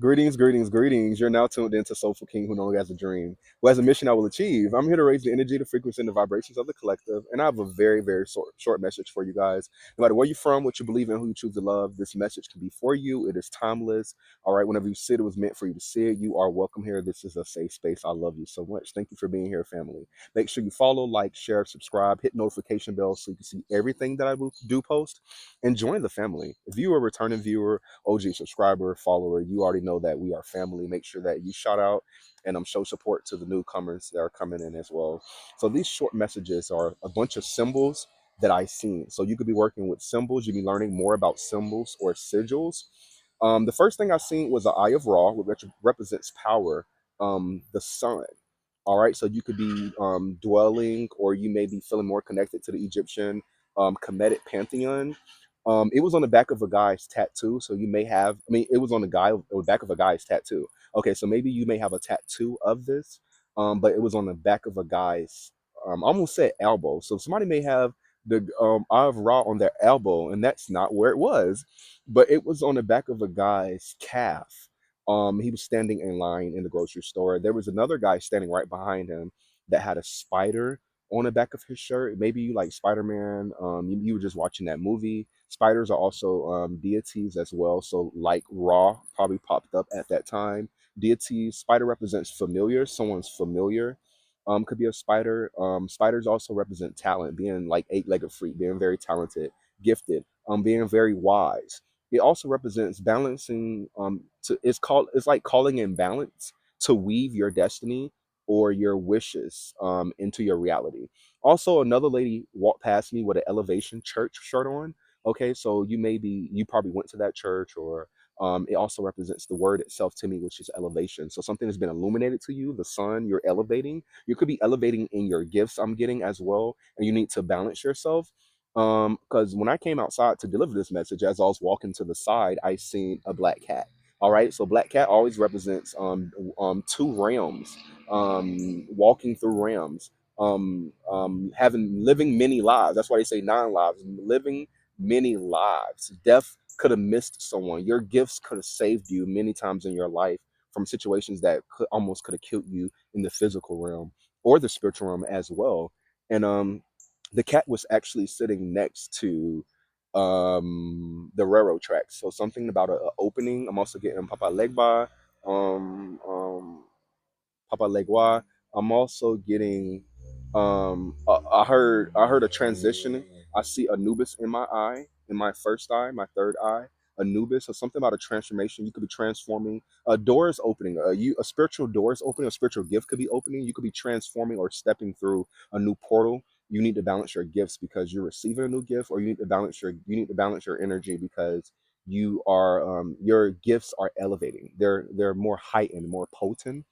Greetings, greetings, greetings. You're now tuned into Soulful King who no longer has a dream, who has a mission I will achieve. I'm here to raise the energy, the frequency, and the vibrations of the collective. And I have a very, very short message for you guys. No matter where you're from, what you believe in, who you choose to love, this message can be for you. It is timeless. All right. Whenever you see it was meant for you to see it, you are welcome here. This is a safe space. I love you so much. Thank you for being here, family. Make sure you follow, like, share, subscribe, hit notification bell so you can see everything that I do post and join the family. If you are a returning viewer, OG subscriber, follower, you already know that we are family. Make sure that you shout out and show support to the newcomers that are coming in as well. So these short messages are a bunch of symbols that I seen. So you could be working with symbols. You be learning more about symbols or sigils. The first thing I seen was the Eye of Ra, which represents power. The sun. All right, so you could be dwelling, or you may be feeling more connected to the Egyptian Kemetic pantheon. It was on the back of a guy's tattoo, so you may have. I mean, it was on the back of a guy's tattoo. Okay, so maybe you may have a tattoo of this, but it was on the back of a guy's. I almost said elbow. So somebody may have the Eye of Ra on their elbow, and that's not where it was, but it was on the back of a guy's calf. He was standing in line in the grocery store. There was another guy standing right behind him that had a spider on the back of his shirt. Maybe you like Spider Man. You were just watching that movie. Spiders are also deities as well. So, like Ra probably popped up at that time. Deities, spider represents familiar, someone's familiar. Could be a spider. Spiders also represent talent, being like eight-legged freak, being very talented, gifted, being very wise. It also represents balancing. It's like calling in balance to weave your destiny or your wishes into your reality. Also, another lady walked past me with an Elevation Church shirt on. Okay, so you probably went to that church, or it also represents the word itself to me, which is elevation. So something has been illuminated to you, the sun, you're elevating. You could be elevating in your gifts, I'm getting as well, and you need to balance yourself. Because when I came outside to deliver this message, as I was walking to the side, I seen a black cat. All right, so black cat always represents two realms, walking through realms, having living many lives. That's why they say nine lives, living many lives. Death could have missed someone. Your gifts could have saved you many times in your life from situations that could have killed you in the physical realm or the spiritual realm as well. And the cat was actually sitting next to the railroad tracks. So something about a opening. I'm also getting Papa Legba, um, um, Papa Legua. I'm also getting I heard a transition. I see Anubis in my eye, in my first eye, my third eye. Anubis, or something about a transformation. You could be transforming. A door is opening. A spiritual door is opening. A spiritual gift could be opening. You could be transforming or stepping through a new portal. You need to balance your gifts because you're receiving a new gift, or you need to balance your energy because your gifts are elevating. They're more heightened, more potent.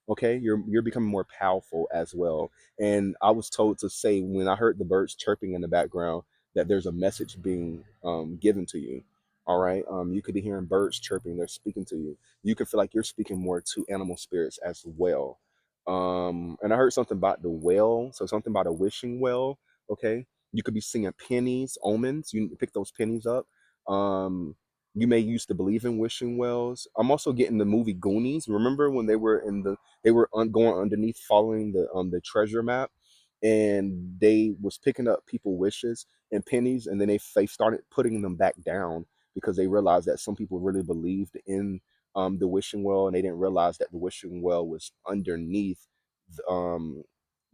Okay, you're becoming more powerful as well. And I was told to say, when I heard the birds chirping in the background, that there's a message being given to you. All right, you could be hearing birds chirping, they're speaking to you. You could feel like you're speaking more to animal spirits as well. And I heard something about the well, so something about a wishing well. Okay, you could be seeing pennies, omens. You need to pick those pennies up. You may used to believe in wishing wells. I'm also getting the movie Goonies. Remember when they were going underneath, following the treasure map, and they was picking up people wishes and pennies, and then they started putting them back down because they realized that some people really believed in the wishing well, and they didn't realize that the wishing well was underneath um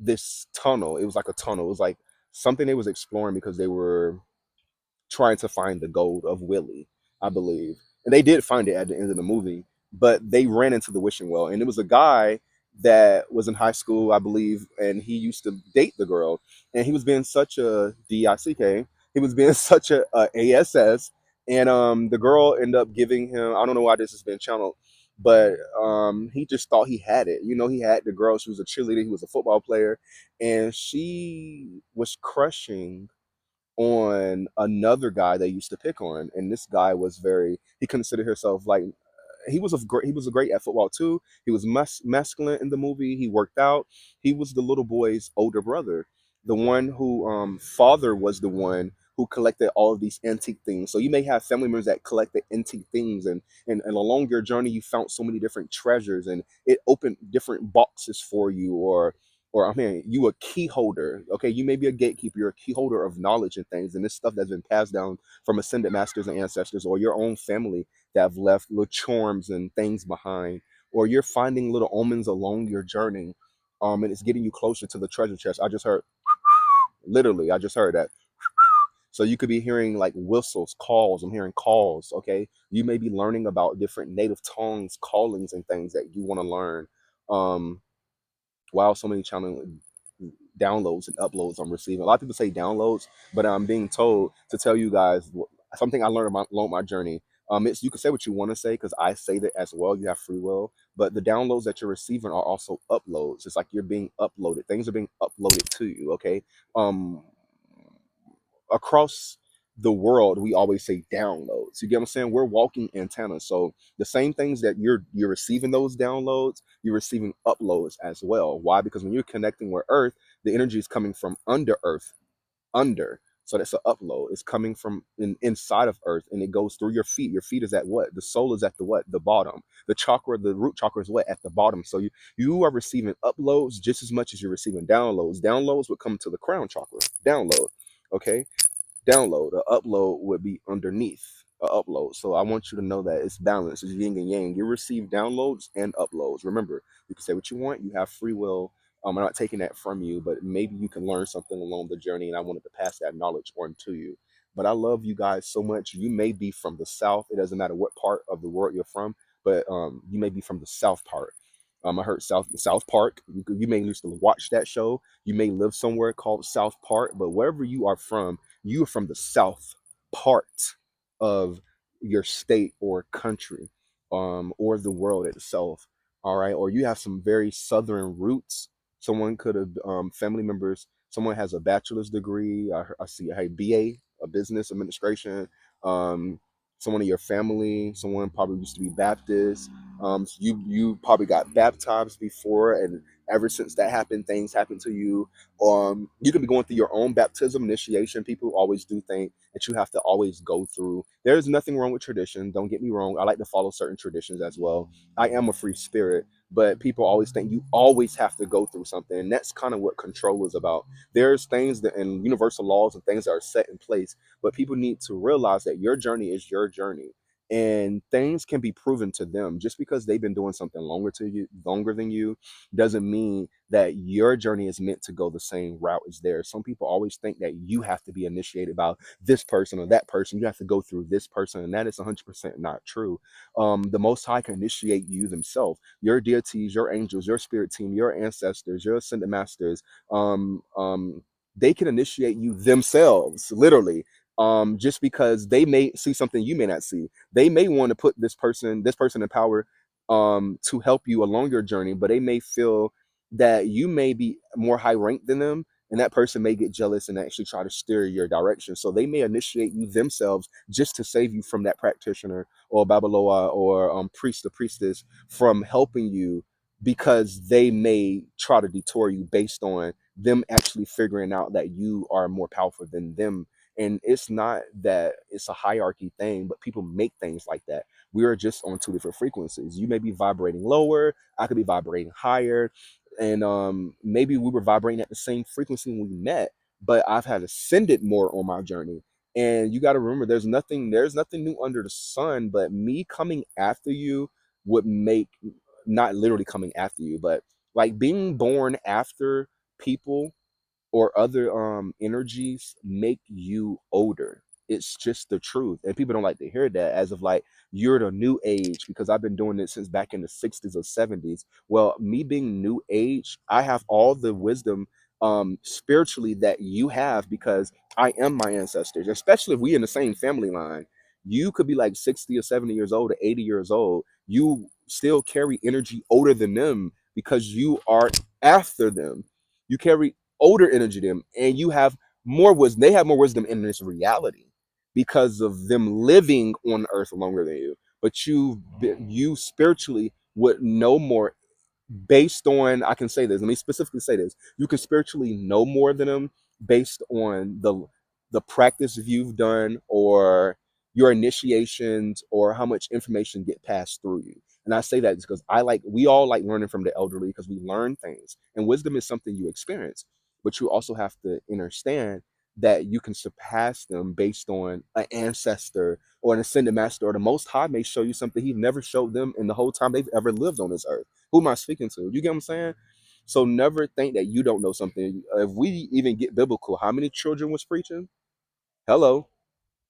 this tunnel. It was like a tunnel. It was like something they was exploring because they were trying to find the gold of Willie, I believe. And they did find it at the end of the movie, but they ran into the wishing well. And it was a guy that was in high school, I believe, and he used to date the girl. And he was being such a DICK. He was being such a ASS. And the girl ended up giving him, I don't know why this has been channeled, but he just thought he had it. He had the girl. She was a cheerleader. He was a football player. And she was crushing on another guy they used to pick on, and this guy was very, he considered himself like, he was a great at football too. He was masculine in the movie. He worked out. He was the little boy's older brother, the one who father was the one who collected all of these antique things. So you may have family members that collected antique things, and along your journey you found so many different treasures, and it opened different boxes for you, or I mean, you a key holder. Okay, you may be a gatekeeper, you're a key holder of knowledge and things, and this stuff that's been passed down from ascended masters and ancestors, or your own family that have left little charms and things behind, or you're finding little omens along your journey, and it's getting you closer to the treasure chest. I just heard, literally, I just heard that. So you could be hearing like whistles, calls. I'm hearing calls. Okay, you may be learning about different native tongues, callings, and things that you want to learn. Um, wow, so many channel downloads and uploads I'm receiving. A lot of people say downloads, but I'm being told to tell you guys something I learned along my journey. It's, you can say what you want to say because I say that as well. You have free will, but the downloads that you're receiving are also uploads. It's like you're being uploaded. Things are being uploaded to you. Okay, um, across the world, we always say downloads. You get what I'm saying? We're walking antennas. So the same things that you're receiving those downloads, you're receiving uploads as well. Why? Because when you're connecting with Earth, the energy is coming from under Earth, under. So that's an upload. It's coming from inside of Earth, and it goes through your feet. Your feet is at what? The soul is at the what? The bottom. The chakra, the root chakra is what? At the bottom. So you are receiving uploads just as much as you're receiving downloads. Downloads would come to the crown chakra. Download. Okay, download. A upload would be underneath a upload. So I want you to know that it's balanced. It's yin and yang. You receive downloads and uploads. Remember, you can say what you want. You have free will. I'm not taking that from you, but maybe you can learn something along the journey, and I wanted to pass that knowledge on to you. But I love you guys so much. You may be from the South. It doesn't matter what part of the world you're from, but you may be from the South part. I heard South Park. You may used to watch that show. You may live somewhere called South Park, but wherever you are from, you are from the South part of your state or country, or the world itself. All right, or you have some very Southern roots. Someone could have family members. Someone has a bachelor's degree. I see a BA, a business administration. Um, Someone in your family. Someone probably used to be Baptist. You probably got baptized before, and ever since that happened, things happen to you. You can be going through your own baptism initiation. People always do think that you have to always go through. There's nothing wrong with tradition. Don't get me wrong. I like to follow certain traditions as well. I am a free spirit, but people always think you always have to go through something, and that's kind of what control is about. There's things that and universal laws and things that are set in place, but people need to realize that your journey is your journey, and things can be proven to them. Just because they've been doing something longer than you doesn't mean that your journey is meant to go the same route as theirs. Some people always think that you have to be initiated by this person or that person. You have to go through this person, and that is 100% not true. The Most High can initiate you themselves. Your deities, your angels, your spirit team, your ancestors, your ascended masters. They can initiate you themselves, literally. Just because they may see something you may not see. They may want to put this person in power to help you along your journey, but they may feel that you may be more high ranked than them, and that person may get jealous and actually try to steer your direction. So they may initiate you themselves just to save you from that practitioner or Babaloa or priest or priestess from helping you, because they may try to detour you based on them actually figuring out that you are more powerful than them. And it's not that it's a hierarchy thing, but people make things like that. We are just on two different frequencies. You may be vibrating lower, I could be vibrating higher, and maybe we were vibrating at the same frequency when we met, but I've had ascended more on my journey. And you got to remember, there's nothing new under the sun, but me coming after you would make, not literally coming after you, but like being born after people or other energies make you older. It's just the truth, and people don't like to hear that, as of like, you're the new age because I've been doing it since back in the 60s or 70s. Well, me being new age, I have all the wisdom spiritually that you have, because I am my ancestors. Especially if we in the same family line, you could be like 60 or 70 years old or 80 years old, you still carry energy older than them because you are after them. You carry older energy than them, and you have more wisdom. They have more wisdom in this reality because of them living on earth longer than you. But you spiritually would know more based on, I can say this, let me specifically say this, you can spiritually know more than them based on the the practice you've done or your initiations or how much information get passed through you. And I say that because we all like learning from the elderly because we learn things. And wisdom is something you experience, but you also have to understand that you can surpass them based on an ancestor or an ascended master, or the Most High may show you something He never showed them in the whole time they've ever lived on this earth. Who am I speaking to? You get what I'm saying? So never think that you don't know something. If we even get biblical, how many children was preaching? Hello,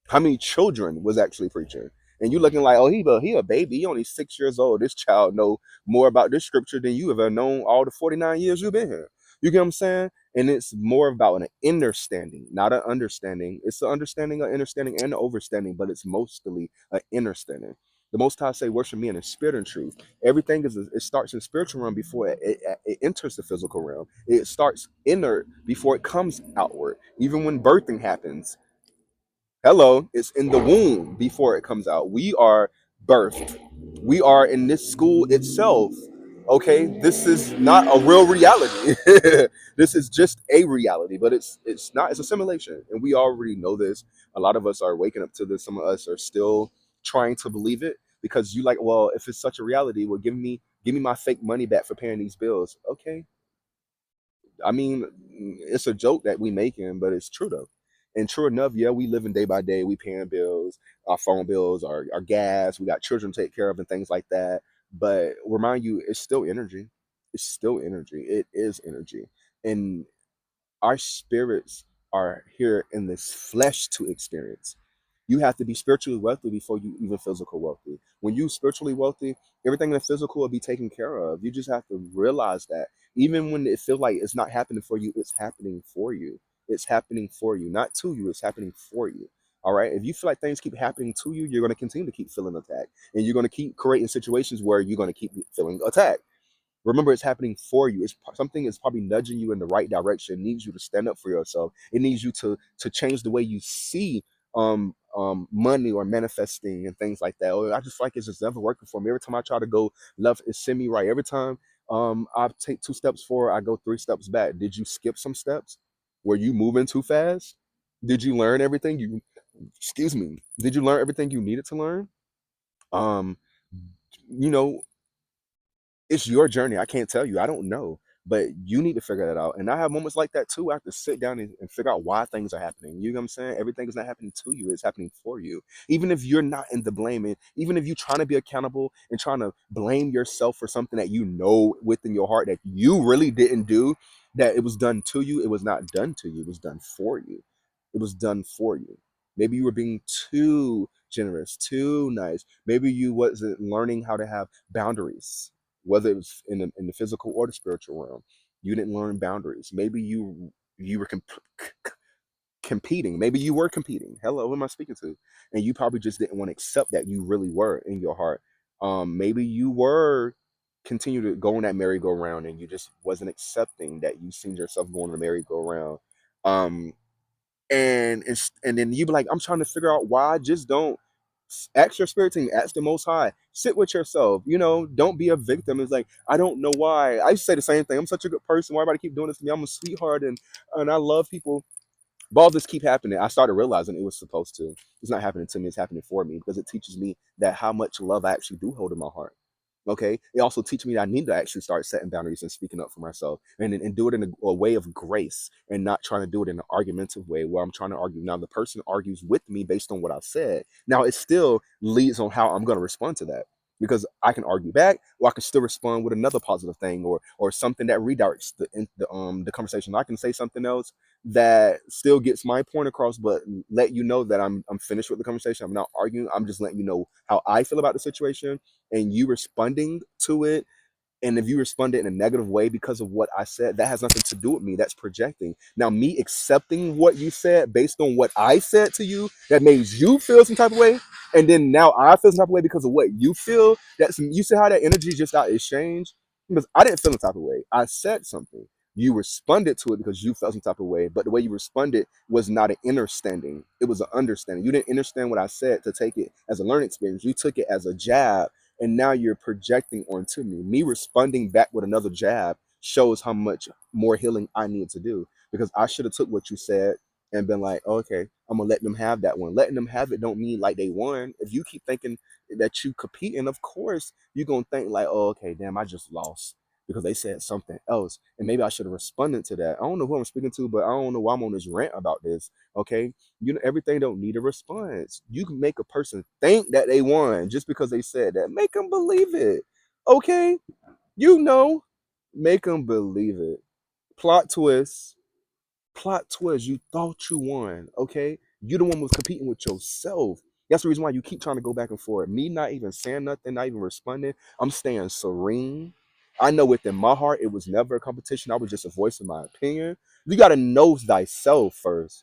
how many children was actually preaching? And you looking like, oh, he a baby. He only 6 years old. This child know more about this scripture than you ever known all the 49 years you've been here. You get what I'm saying? And it's more about an understanding, not an understanding. It's the understanding, an understanding, and the overstanding, but it's mostly an understanding. The Most High say, worship me in the spirit and truth. Everything it starts in spiritual realm before it enters the physical realm. It starts inner before it comes outward. Even when birthing happens, hello, it's in the womb before it comes out. We are birthed. We are in this school itself. Okay, this is not a real reality. This is just a reality, but it's not. It's a simulation, and we already know this. A lot of us are waking up to this. Some of us are still trying to believe it because you like, well, if it's such a reality, well, give me my fake money back for paying these bills. Okay, I mean, it's a joke that we making, but it's true though. And true enough, yeah, we living day by day. We paying bills, our phone bills, our gas. We got children to take care of and things like that. But remind you, it's still energy. It's still energy. It is energy, and our spirits are here in this flesh to experience. You have to be spiritually wealthy before you even physical wealthy. When you spiritually wealthy, everything in the physical will be taken care of. You just have to realize that even when it feels like it's not happening for you, it's happening for you. It's happening for you, not to you. It's happening for you. All right. If you feel like things keep happening to you, you're going to continue to keep feeling attacked, and you're going to keep creating situations where you're going to keep feeling attacked. Remember, it's happening for you. Something is probably nudging you in the right direction. It needs you to stand up for yourself. It needs you to change the way you see money or manifesting and things like that. Or I just feel like it's just never working for me. Every time I try to go left, it's send me right. Every time I take 2 steps forward, I go 3 steps back. Did you skip some steps? Were you moving too fast? Did you learn everything you excuse me? Did you learn everything you needed to learn? Um, you know, it's your journey. I can't tell you. I don't know. But you need to figure that out. And I have moments like that too. I have to sit down and figure out why things are happening. You know what I'm saying? Everything is not happening to you, it's happening for you. Even if you're not in the blaming, even if you're trying to be accountable and trying to blame yourself for something that you know within your heart that you really didn't do, that it was done to you, it was not done to you, it was done for you. It was done for you. Maybe you were being too generous, too nice. Maybe you wasn't learning how to have boundaries, whether it was in the physical or the spiritual realm. You didn't learn boundaries. Maybe you were competing. Maybe you were competing. Hello, who am I speaking to? And you probably just didn't want to accept that you really were in your heart. Maybe you were continue to go on that merry-go-round and you just wasn't accepting that you seen yourself going on the merry-go-round. Um, and then you be like, I'm trying to figure out why. I just don't ask your spirit team, ask the Most High, sit with yourself. Don't be a victim. It's like, I don't know why. I used to say the same thing. I'm such a good person. Why everybody keep doing this to me? I'm a sweetheart and I love people. But all this keep happening. I started realizing it was supposed to. It's not happening to me. It's happening for me because it teaches me that how much love I actually do hold in my heart. Okay. It also teaches me that I need to actually start setting boundaries and speaking up for myself and do it in a way of grace and not trying to do it in an argumentative way where I'm trying to argue. Now, the person argues with me based on what I've said. Now, it still leads on how I'm going to respond to that because I can argue back or I can still respond with another positive thing or something that redirects the conversation. I can say something else that still gets my point across, but let you know that I'm finished with the conversation. I'm not arguing. I'm just letting you know how I feel about the situation and you responding to it. And if you responded in a negative way because of what I said, that has nothing to do with me. That's projecting. Now, me accepting what you said based on what I said to you, that made you feel some type of way. And then now I feel some type of way because of what you feel. You see how that energy just got exchanged? Because I didn't feel some type of way. I said something. You responded to it because you felt some type of way. But the way you responded was not an understanding. It was an understanding. You didn't understand what I said to take it as a learning experience. You took it as a jab and now you're projecting onto me. Me responding back with another jab shows how much more healing I need to do because I should have took what you said and been like, okay, I'm gonna let them have that one. Letting them have it don't mean like they won. If you keep thinking that you competing, of course you're gonna think like, oh, okay, damn, I just lost because they said something else, and maybe I should have responded to that. I don't know who I'm speaking to, but I don't know why I'm on this rant about this. Okay, you know, everything don't need a response. You can make a person think that they won just because they said that. Make them believe it. Okay, you know, make them believe it. Plot twist. Plot twist. You thought you won. Okay, you the one was competing with yourself. That's the reason why you keep trying to go back and forth. Me not even saying nothing, not even responding. I'm staying serene. I know within my heart it was never a competition. I was just a voice of my opinion. You got to know thyself first,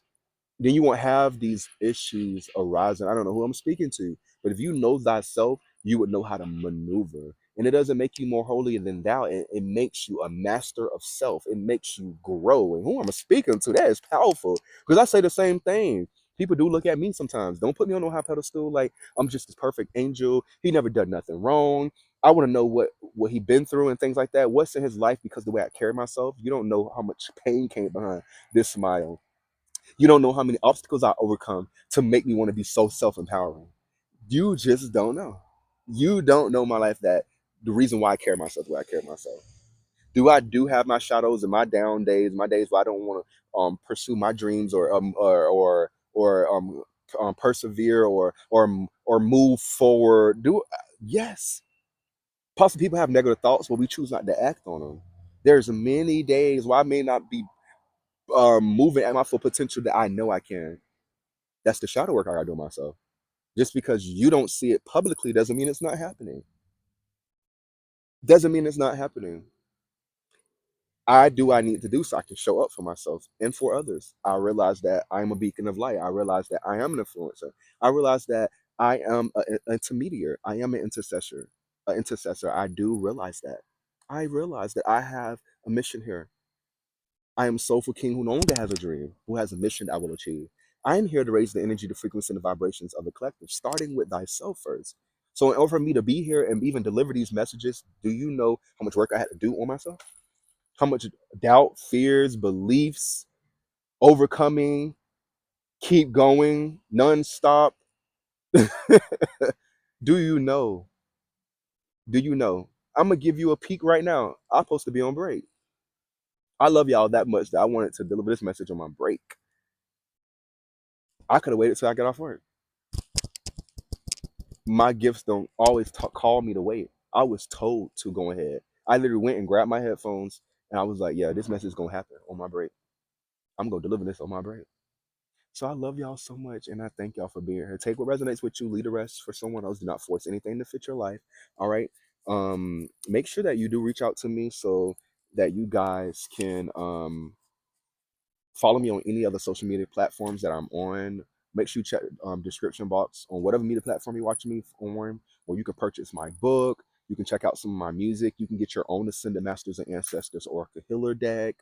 then you won't have these issues arising. I don't know who I'm speaking to, but if you know thyself, you would know how to maneuver. And it doesn't make you more holy than thou. It makes you a master of self. It makes you grow. And who I'm speaking to, that is powerful. Because I say the same thing. People do look at me sometimes. Don't put me on no high pedestal. Like I'm just this perfect angel. He never done nothing wrong. I want to know what he been through and things like that. What's in his life because the way I carry myself. You don't know how much pain came behind this smile. You don't know how many obstacles I overcome to make me want to be so self-empowering. You just don't know. You don't know my life that the reason why I carry myself the way I carry myself. Do have my shadows and my down days, my days where I don't want to pursue my dreams or persevere or move forward. Do yes. Possibly people have negative thoughts, but we choose not to act on them. There's many days where I may not be moving at my full potential that I know I can. That's the shadow work I gotta do myself. Just because you don't see it publicly doesn't mean it's not happening. Doesn't mean it's not happening. I do what I need to do so I can show up for myself and for others. I realize that I'm a beacon of light. I realize that I am an influencer. I realize that I am an intermediary. I am an intercessor. An intercessor. I do realize that. I realize that I have a mission here. I am Soulful King who no longer has a dream, who has a mission I will achieve. I am here to raise the energy, the frequency, and the vibrations of the collective, starting with thyself first. So, in order for me to be here and even deliver these messages, do you know how much work I had to do on myself? How much doubt, fears, beliefs, overcoming, keep going, nonstop? Do you know? Do you know? I'm gonna give you a peek right now. I'm supposed to be on break. I love y'all that much that I wanted to deliver this message on my break. I could have waited till I get off work. My gifts don't always call me to wait. I was told to go ahead. I literally went and grabbed my headphones and I was like, yeah, this message is gonna happen on my break. I'm gonna deliver this on my break. So I love y'all so much and I thank y'all for being here. Take what resonates with you, leave the rest for someone else. Do not force anything to fit your life. All right. Make sure that you do reach out to me so that you guys can follow me on any other social media platforms that I'm on. Make sure you check description box on whatever media platform you're watching me on, or you can purchase my book. You can check out some of my music. You can get your own Ascended Masters and Ancestors Oracle Healer deck.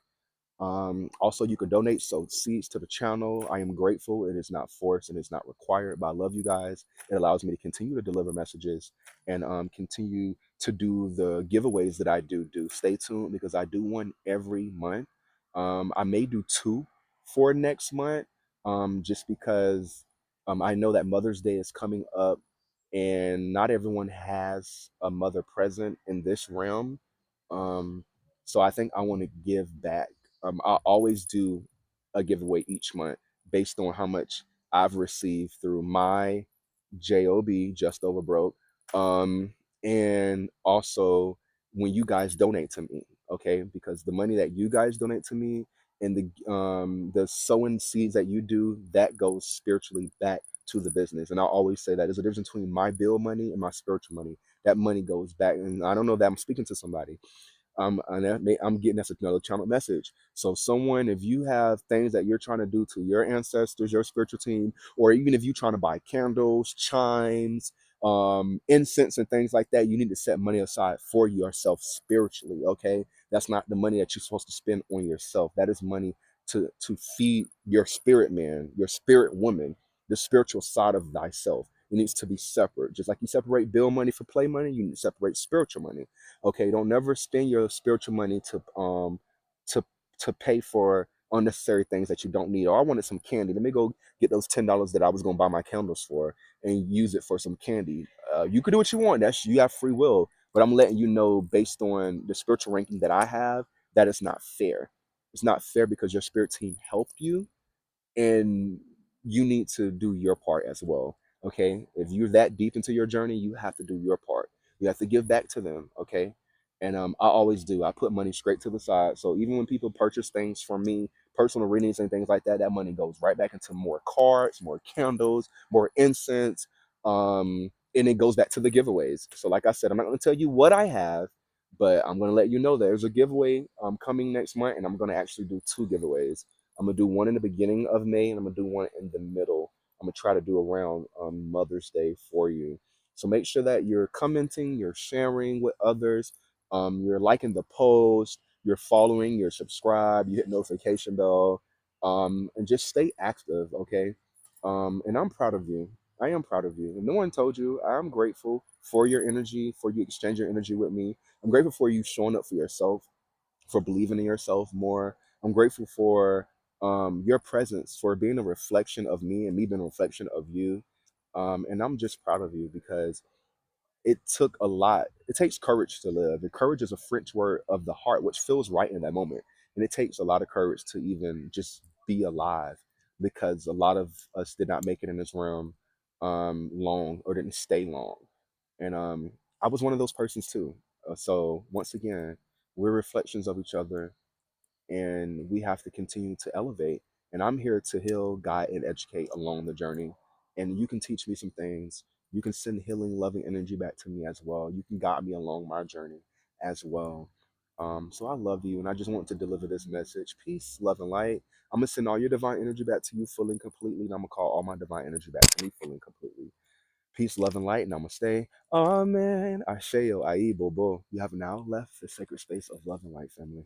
Also, you can donate so seeds to the channel. I am grateful. It is not forced and it's not required, but I love you guys. It allows me to continue to deliver messages and continue to do the giveaways that I do. Stay tuned because I do one every month. I may do two for next month, just because I know that Mother's Day is coming up and not everyone has a mother present in this realm. Um, so I think I want to give back. I always do a giveaway each month based on how much I've received through my job, just over broke, and also when you guys donate to me, okay? Because the money that you guys donate to me and the sowing seeds that you do, that goes spiritually back to the business. And I always say that there's a difference between my bill money and my spiritual money. That money goes back, and I don't know that I'm speaking to somebody. I'm getting that's another channel message. So, someone, if you have things that you're trying to do to your ancestors, your spiritual team, or even if you're trying to buy candles, chimes, incense, and things like that, you need to set money aside for yourself spiritually. Okay, that's not the money that you're supposed to spend on yourself. That is money to feed your spirit man, your spirit woman, the spiritual side of thyself. It needs to be separate. Just like you separate bill money for play money, you need to separate spiritual money. Okay, don't never spend your spiritual money to to pay for unnecessary things that you don't need. Or I wanted some candy. Let me go get those $10 that I was going to buy my candles for and use it for some candy. You could do what you want. That's you have free will. But I'm letting you know, based on the spiritual ranking that I have, that it's not fair. It's not fair because your spirit team helped you, and you need to do your part as well. Okay, if you're that deep into your journey, you have to do your part. You have to give back to them. Okay, and I always do. I put money straight to the side, so even when people purchase things from me, personal readings and things like that, that money goes right back into more cards, more candles, more incense, and it goes back to the giveaways. So like I said, I'm not going to tell you what I have, but I'm going to let you know there's a giveaway coming next month, and I'm going to actually do two giveaways. I'm gonna do one in the beginning of May, and I'm gonna do one in the middle. I'm gonna try to do around Mother's Day for you. So make sure that you're commenting, you're sharing with others, you're liking the post, you're following, you're subscribed, you hit notification bell, and just stay active, okay? And I'm proud of you. I am proud of you. If no one told you, I'm grateful for your energy, for you exchange your energy with me. I'm grateful for you showing up for yourself, for believing in yourself more. I'm grateful for your presence, for being a reflection of me and me being a reflection of you. And I'm just proud of you because it took a lot. It takes courage to live. And courage is a French word of the heart, which feels right in that moment. And it takes a lot of courage to even just be alive because a lot of us did not make it in this realm long or didn't stay long. And I was one of those persons too. So once again, we're reflections of each other, and we have to continue to elevate. And I'm here to heal, guide, and educate along the journey. And you can teach me some things. You can send healing, loving energy back to me as well. You can guide me along my journey as well. So I love you, and I just want to deliver this message: peace, love, and light. I'm gonna send all your divine energy back to you fully and completely, and I'm gonna call all my divine energy back to me fully and completely. Peace, love, and light. Namaste. Amen. Asheo, ayibobo. You have now left the sacred space of love and light, family.